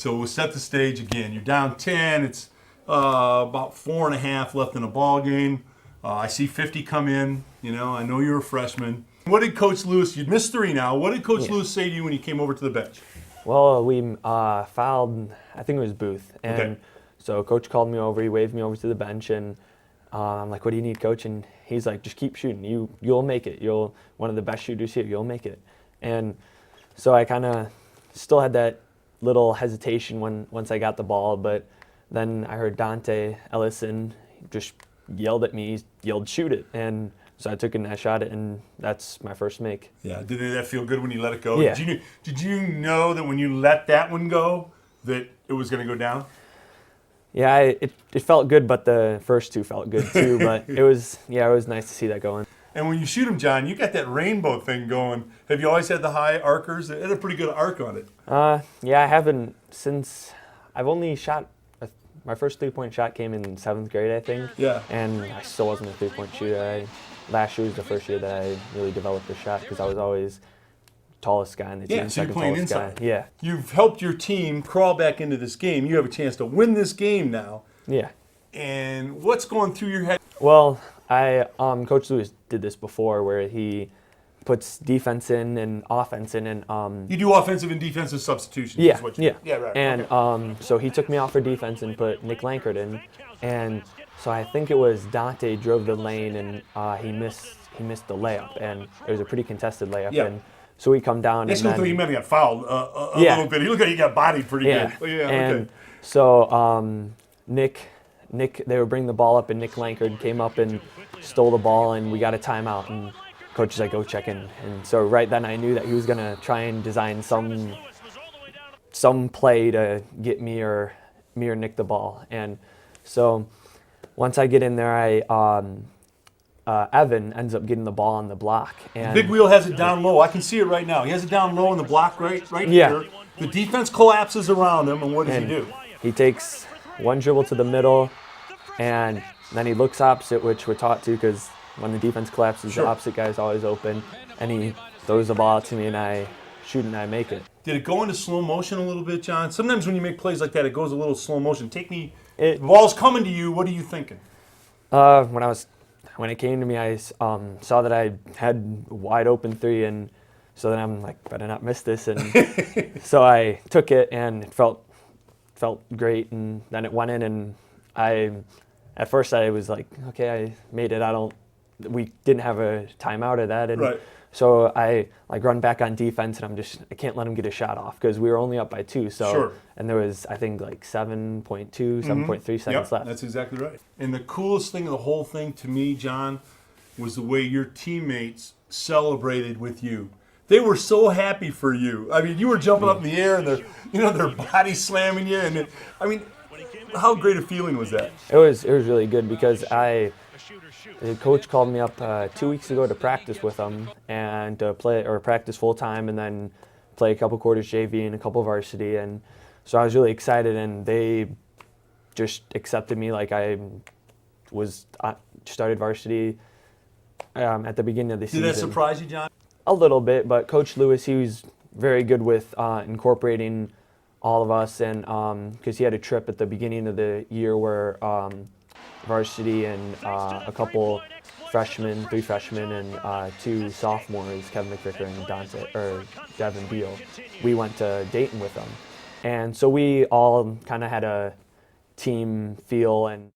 So we'll set the stage again. You're down 10. It's about 4.5 left in the ball game. I see 50 come in. I know you're a freshman. What did Coach Lewis, you'd missed 3 now, what did Coach Lewis say to you when you came over to the bench? Well, we fouled, I think it was Booth. And Okay. so Coach called me over, he waved me over to the bench, and I'm like, what do you need, Coach? And he's like, just keep shooting. You'll make it. You'll one of the best shooters here. You'll make it. And so I kind of still had that little hesitation once I got the ball, but then I heard Dante Ellison just yelled at me, yelled, shoot it. And so I took a nice shot at it, and that's my first make. Yeah, did that feel good when you let it go? Yeah. Did you know that when you let that one go, that it was going to go down? Yeah, it felt good, but the first 2 felt good too. But it was nice to see that going. And when you shoot them, John, you got that rainbow thing going. Have you always had the high arcers? It had a pretty good arc on it. Yeah, I haven't since I've only shot. My first 3-point shot came in 7th grade, I think. Yeah. And I still wasn't a 3-point shooter. Last year was the first year that I really developed the shot because I was always tallest guy in the team. Yeah, so you're second playing tallest inside. guy. Yeah. You've helped your team crawl back into this game. You have a chance to win this game now. Yeah. And what's going through your head? Well, Coach Lewis did this before where he puts defense in and offense in, and You do offensive and defensive substitutions. yeah, is what you do. yeah, right. And okay. so he took me off for defense and put Nick Lankard in, and so I think it was Dante drove the lane and he missed the layup, and it was a pretty contested layup. Yeah. And so we come down. It and looked like he might have got fouled a little bit. He looked like he got bodied pretty good. Yeah, and okay. so Nick, they were bringing the ball up, and Nick Lankard came up and stole the ball, and we got a timeout. And Coach is like, go check in. And so right then I knew that he was going to try and design some play to get me or Nick the ball. And so once I get in there, Evan ends up getting the ball on the block. And Big Wheel has it down low. I can see it right now. He has it down low in the block right Yeah. here. The defense collapses around him, and what does he do? He takes one dribble to the middle, and then he looks opposite, which we're taught to because when the defense collapses, Sure. the opposite guy is always open, and he throws the ball to me, and I shoot and I make it. Did it go into slow motion a little bit, John? Sometimes when you make plays like that, it goes a little slow motion. The ball's coming to you. What are you thinking? When it came to me, I saw that I had a wide open 3, and so then I'm like, better not miss this, and so I took it, and it felt great, and then it went in, and at first I was like, okay, I made it. We didn't have a timeout of that, and Right. so I run back on defense, and I can't let him get a shot off because we were only up by 2. So Sure. And there was I think like 7.2, 7.3 seconds left. That's exactly right. And the coolest thing of the whole thing to me, John, was the way your teammates celebrated with you. They were so happy for you. I mean, you were jumping up in the air, and their body slamming you, and how great a feeling was that? It was really good because the coach called me up 2 weeks ago to practice with him and to practice full time, and then play a couple quarters JV and a couple varsity, and so I was really excited, and they just accepted me like I started varsity at the beginning of the season. Did that surprise you, John? A little bit, but Coach Lewis, he was very good with incorporating all of us, and because he had a trip at the beginning of the year where varsity and a couple freshmen, 3 freshmen, and 2 sophomores, Kevin McVicker and Devin Beal, we went to Dayton with them, and so we all kind of had a team feel, and